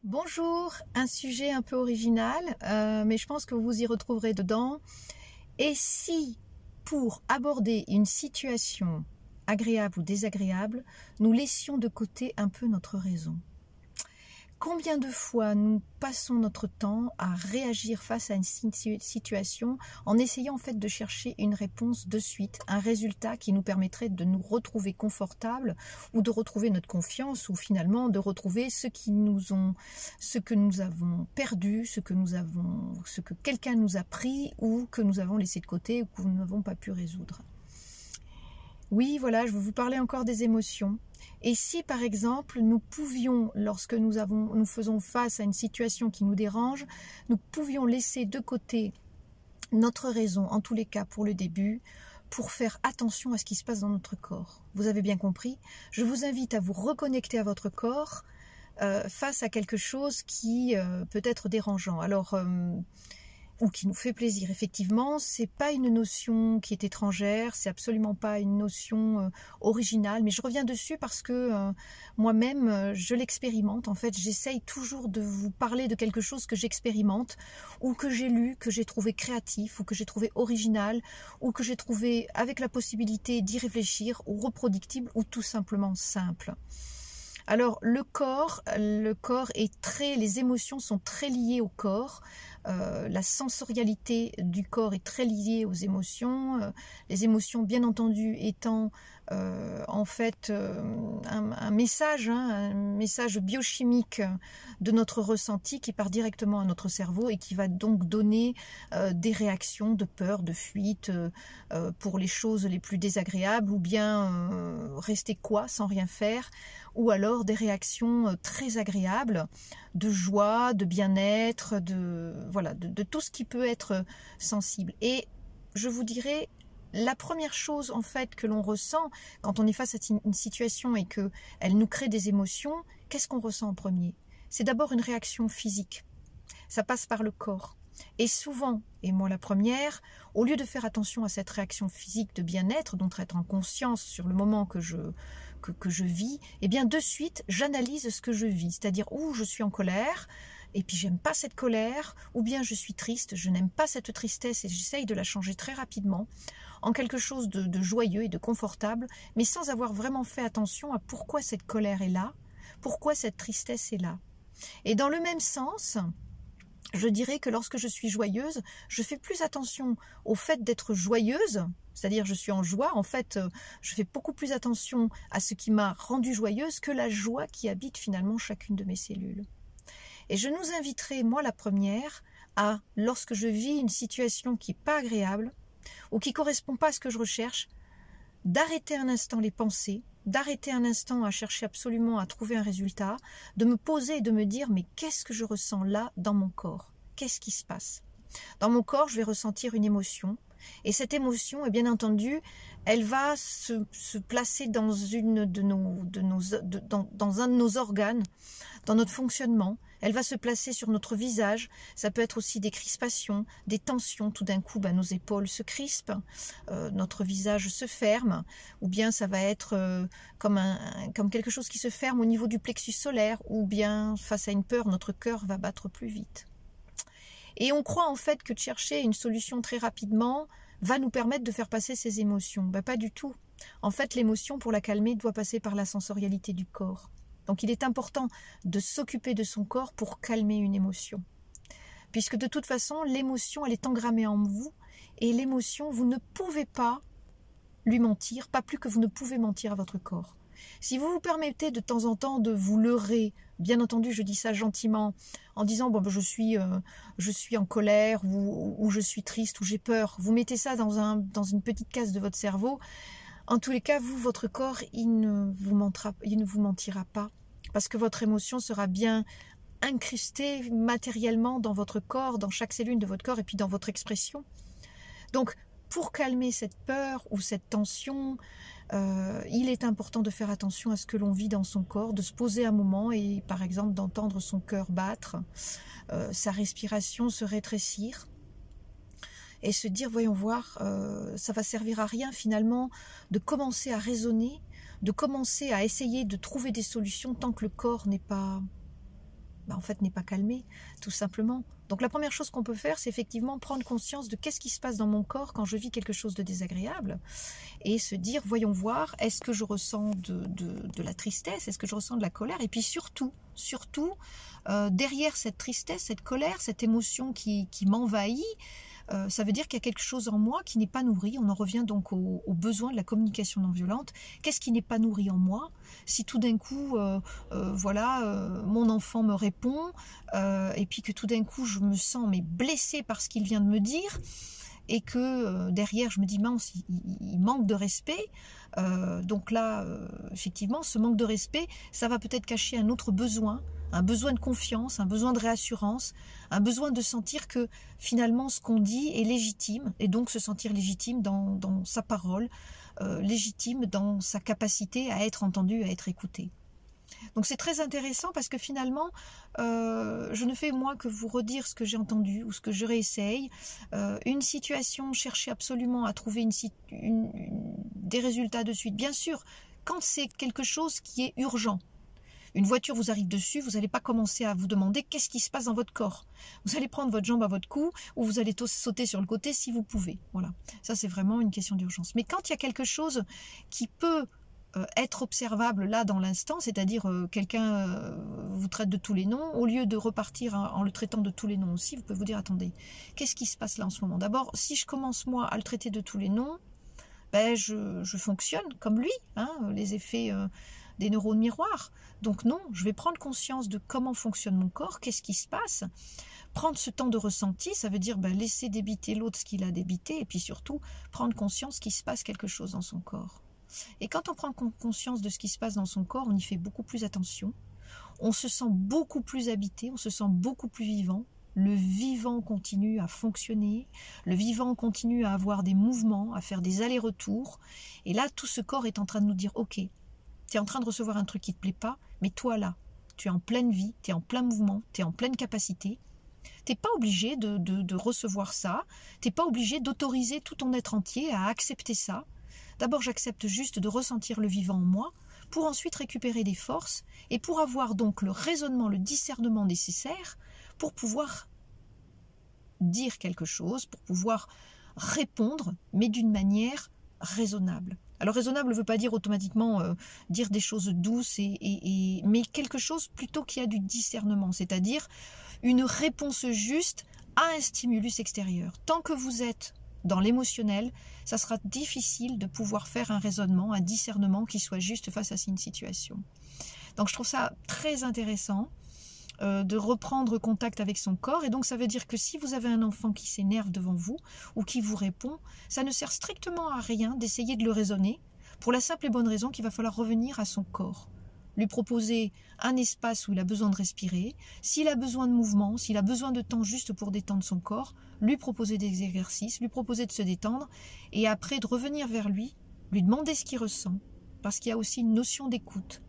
Bonjour, un sujet un peu original, mais je pense que vous vous y retrouverez dedans. Et si, pour aborder une situation agréable ou désagréable, nous laissions de côté un peu notre raison? Combien de fois nous passons notre temps à réagir face à une situation en essayant en fait de chercher une réponse de suite, un résultat qui nous permettrait de nous retrouver confortables ou de retrouver notre confiance ou finalement de retrouver ce que nous avons perdu, ce que quelqu'un nous a pris ou que nous avons laissé de côté ou que nous n'avons pas pu résoudre. Oui, voilà, je vais vous parler encore des émotions. Et si, par exemple, nous pouvions, lorsque nous faisons face à une situation qui nous dérange, nous pouvions laisser de côté notre raison, en tous les cas pour le début, pour faire attention à ce qui se passe dans notre corps. Vous avez bien compris? Je vous invite à vous reconnecter à votre corps face à quelque chose qui peut être dérangeant. Alors, ou qui nous fait plaisir. Effectivement, c'est pas une notion qui est étrangère, c'est absolument pas une notion originale, mais je reviens dessus parce que moi-même, je l'expérimente. En fait, j'essaye toujours de vous parler de quelque chose que j'expérimente, ou que j'ai lu, que j'ai trouvé créatif, ou que j'ai trouvé original, ou que j'ai trouvé avec la possibilité d'y réfléchir, ou reproductible, ou tout simplement simple. Alors les émotions sont très liées au corps. La sensorialité du corps est très liée aux émotions. Les émotions, bien entendu, étant en fait un message biochimique de notre ressenti qui part directement à notre cerveau et qui va donc donner des réactions de peur, de fuite pour les choses les plus désagréables, ou bien rester sans rien faire, ou alors des réactions très agréables de joie, de bien-être, de tout ce qui peut être sensible. Et je vous dirais, la première chose en fait que l'on ressent quand on est face à une situation et qu'elle nous crée des émotions, qu'est-ce qu'on ressent en premier? C'est d'abord une réaction physique. Ça passe par le corps. Et souvent, et moi la première, au lieu de faire attention à cette réaction physique de bien-être, dont être en conscience sur le moment que je vis, eh bien de suite, j'analyse ce que je vis. C'est-à-dire, je suis en colère, et puis j'aime pas cette colère, ou bien je suis triste, je n'aime pas cette tristesse, et j'essaye de la changer très rapidement en quelque chose de joyeux et de confortable, mais sans avoir vraiment fait attention à pourquoi cette colère est là, pourquoi cette tristesse est là. Et dans le même sens, je dirais que lorsque je suis joyeuse, je fais plus attention au fait d'être joyeuse, c'est-à-dire je suis en joie, en fait, je fais beaucoup plus attention à ce qui m'a rendue joyeuse que la joie qui habite finalement chacune de mes cellules. Et je nous inviterai, moi la première, à, lorsque je vis une situation qui n'est pas agréable, ou qui ne correspond pas à ce que je recherche, d'arrêter un instant les pensées, d'arrêter un instant à chercher absolument à trouver un résultat, de me poser et de me dire, mais qu'est-ce que je ressens là dans mon corps? Qu'est-ce qui se passe? Dans mon corps, je vais ressentir une émotion, et cette émotion, bien entendu, elle va se placer dans dans un de nos organes, dans notre fonctionnement. Elle va se placer sur notre visage. Ça peut être aussi des crispations, des tensions. Tout d'un coup, nos épaules se crispent, notre visage se ferme, ou bien ça va être comme quelque chose qui se ferme au niveau du plexus solaire, ou bien face à une peur, notre cœur va battre plus vite. Et on croit en fait que de chercher une solution très rapidement va nous permettre de faire passer ces émotions. Pas du tout. En fait, l'émotion, pour la calmer, doit passer par la sensorialité du corps. Donc il est important de s'occuper de son corps pour calmer une émotion. Puisque de toute façon, l'émotion, elle est engrammée en vous, et l'émotion, vous ne pouvez pas lui mentir, pas plus que vous ne pouvez mentir à votre corps. Si vous vous permettez de temps en temps de vous leurrer, bien entendu je dis ça gentiment, en disant je suis en colère, ou je suis triste, ou j'ai peur, vous mettez ça dans une petite case de votre cerveau. En tous les cas, votre corps, il ne vous mentira pas, parce que votre émotion sera bien incrustée matériellement dans votre corps, dans chaque cellule de votre corps, et puis dans votre expression. Donc, pour calmer cette peur ou cette tension, il est important de faire attention à ce que l'on vit dans son corps, de se poser un moment et, par exemple, d'entendre son cœur battre, sa respiration se rétrécir, et se dire, voyons voir, ça va servir à rien finalement de commencer à raisonner, de commencer à essayer de trouver des solutions tant que le corps n'est pas en fait n'est pas calmé, tout simplement. Donc la première chose qu'on peut faire, c'est effectivement prendre conscience de qu'est-ce qui se passe dans mon corps quand je vis quelque chose de désagréable et se dire, voyons voir, est-ce que je ressens de la tristesse, est-ce que je ressens de la colère, et puis surtout, derrière cette tristesse, cette colère, cette émotion qui m'envahit, ça veut dire qu'il y a quelque chose en moi qui n'est pas nourri. On en revient donc au besoin de la communication non violente. Qu'est-ce qui n'est pas nourri en moi? Si tout d'un coup, mon enfant me répond, et puis que tout d'un coup je me sens blessée par ce qu'il vient de me dire, et que derrière je me dis mince, il manque de respect, donc là effectivement ce manque de respect, ça va peut-être cacher un autre besoin, un besoin de confiance, un besoin de réassurance, un besoin de sentir que finalement ce qu'on dit est légitime, et donc se sentir légitime dans sa parole, légitime dans sa capacité à être entendu, à être écouté. Donc c'est très intéressant parce que finalement, je ne fais moi que vous redire ce que j'ai entendu ou ce que je réessaye. Une situation, chercher absolument à trouver des résultats de suite. Bien sûr, quand c'est quelque chose qui est urgent. Une voiture vous arrive dessus, vous n'allez pas commencer à vous demander qu'est-ce qui se passe dans votre corps. Vous allez prendre votre jambe à votre cou ou vous allez sauter sur le côté si vous pouvez. Voilà, ça c'est vraiment une question d'urgence. Mais quand il y a quelque chose qui peut être observable là dans l'instant, c'est-à-dire quelqu'un vous traite de tous les noms, au lieu de repartir en le traitant de tous les noms aussi, vous pouvez vous dire attendez, qu'est-ce qui se passe là en ce moment? D'abord, si je commence moi à le traiter de tous les noms, je fonctionne comme lui, hein, les effets des neurones miroirs. Donc non, je vais prendre conscience de comment fonctionne mon corps, qu'est-ce qui se passe. Prendre ce temps de ressenti, ça veut dire laisser débiter l'autre ce qu'il a débité, et puis surtout prendre conscience qu'il se passe quelque chose dans son corps. Et quand on prend conscience de ce qui se passe dans son corps, on y fait beaucoup plus attention, on se sent beaucoup plus habité, on se sent beaucoup plus vivant, le vivant continue à fonctionner, le vivant continue à avoir des mouvements, à faire des allers-retours, et là tout ce corps est en train de nous dire ok, tu es en train de recevoir un truc qui ne te plaît pas, mais toi là, tu es en pleine vie, tu es en plein mouvement, tu es en pleine capacité, tu n'es pas obligé de recevoir ça, tu n'es pas obligé d'autoriser tout ton être entier à accepter ça. D'abord, j'accepte juste de ressentir le vivant en moi, pour ensuite récupérer des forces, et pour avoir donc le raisonnement, le discernement nécessaire, pour pouvoir dire quelque chose, pour pouvoir répondre, mais d'une manière raisonnable. Alors raisonnable ne veut pas dire automatiquement dire des choses douces, mais quelque chose plutôt qui a du discernement, c'est-à-dire une réponse juste à un stimulus extérieur. Tant que vous êtes dans l'émotionnel, ça sera difficile de pouvoir faire un raisonnement, un discernement qui soit juste face à une situation. Donc je trouve ça très intéressant de reprendre contact avec son corps, et donc ça veut dire que si vous avez un enfant qui s'énerve devant vous ou qui vous répond, ça ne sert strictement à rien d'essayer de le raisonner, pour la simple et bonne raison qu'il va falloir revenir à son corps, lui proposer un espace où il a besoin de respirer, s'il a besoin de mouvement, s'il a besoin de temps juste pour détendre son corps, lui proposer des exercices, lui proposer de se détendre, et après de revenir vers lui demander ce qu'il ressent, parce qu'il y a aussi une notion d'écoute.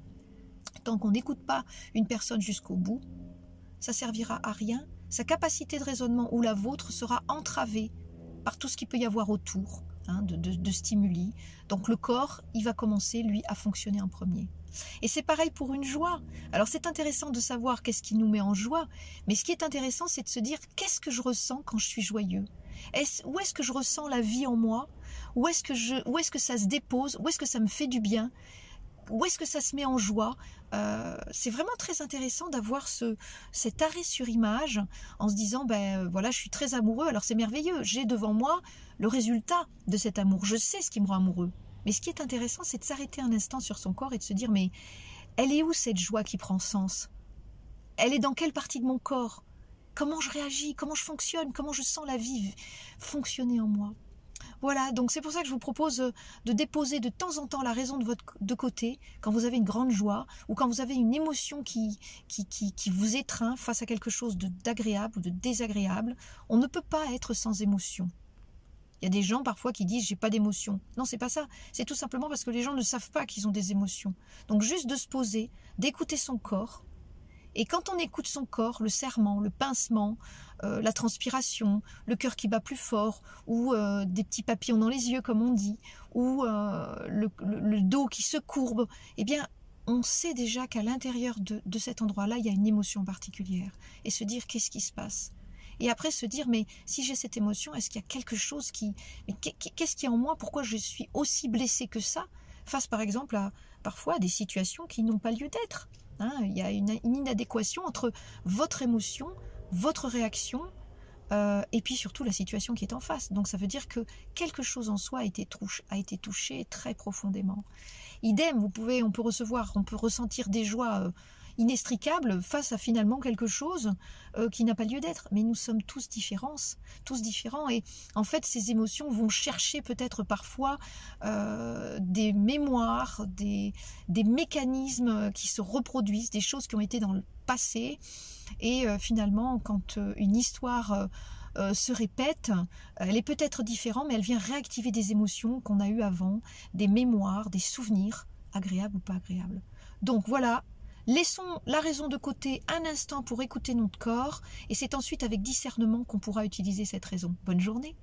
Tant qu'on n'écoute pas une personne jusqu'au bout, ça servira à rien. Sa capacité de raisonnement ou la vôtre sera entravée par tout ce qu'il peut y avoir autour, de stimuli. Donc le corps, il va commencer, lui, à fonctionner en premier. Et c'est pareil pour une joie. Alors c'est intéressant de savoir qu'est-ce qui nous met en joie, mais ce qui est intéressant, c'est de se dire qu'est-ce que je ressens quand je suis joyeux? Où est-ce que je ressens la vie en moi? Où est-ce que ça se dépose? Où est-ce que ça me fait du bien? Où est-ce que ça se met en joie? C'est vraiment très intéressant d'avoir cet arrêt sur image en se disant, voilà, je suis très amoureux, alors c'est merveilleux, j'ai devant moi le résultat de cet amour, je sais ce qui me rend amoureux. Mais ce qui est intéressant, c'est de s'arrêter un instant sur son corps et de se dire, mais elle est où cette joie qui prend sens? Elle est dans quelle partie de mon corps? Comment je réagis? Comment je fonctionne? Comment je sens la vie fonctionner en moi? Voilà, donc c'est pour ça que je vous propose de déposer de temps en temps la raison de côté, quand vous avez une grande joie, ou quand vous avez une émotion qui vous étreint face à quelque chose d'agréable ou de désagréable. On ne peut pas être sans émotion. Il y a des gens parfois qui disent « j'ai pas d'émotion ». Non, c'est pas ça. C'est tout simplement parce que les gens ne savent pas qu'ils ont des émotions. Donc juste de se poser, d'écouter son corps. Et quand on écoute son corps, le serrement, le pincement, la transpiration, le cœur qui bat plus fort, ou des petits papillons dans les yeux comme on dit, ou le dos qui se courbe, eh bien on sait déjà qu'à l'intérieur de cet endroit-là, il y a une émotion particulière. Et se dire, qu'est-ce qui se passe? Et après se dire, mais si j'ai cette émotion, est-ce qu'il y a quelque chose qui... Qu'est-ce qu'il y a en moi? Pourquoi je suis aussi blessée que ça? Face par exemple à parfois à des situations qui n'ont pas lieu d'être. Hein, il y a une inadéquation entre votre émotion, votre réaction, et puis surtout la situation qui est en face. Donc ça veut dire que quelque chose en soi a été touché très profondément. Idem, on peut ressentir des joies inextricables face à finalement quelque chose qui n'a pas lieu d'être. Mais nous sommes tous différents, et en fait ces émotions vont chercher peut-être parfois des mémoires, des mécanismes qui se reproduisent, des choses qui ont été dans le passé, et finalement quand une histoire se répète, elle est peut-être différente, mais elle vient réactiver des émotions qu'on a eues avant, des mémoires, des souvenirs, agréables ou pas agréables. Donc voilà, laissons la raison de côté un instant pour écouter notre corps, et c'est ensuite avec discernement qu'on pourra utiliser cette raison. Bonne journée.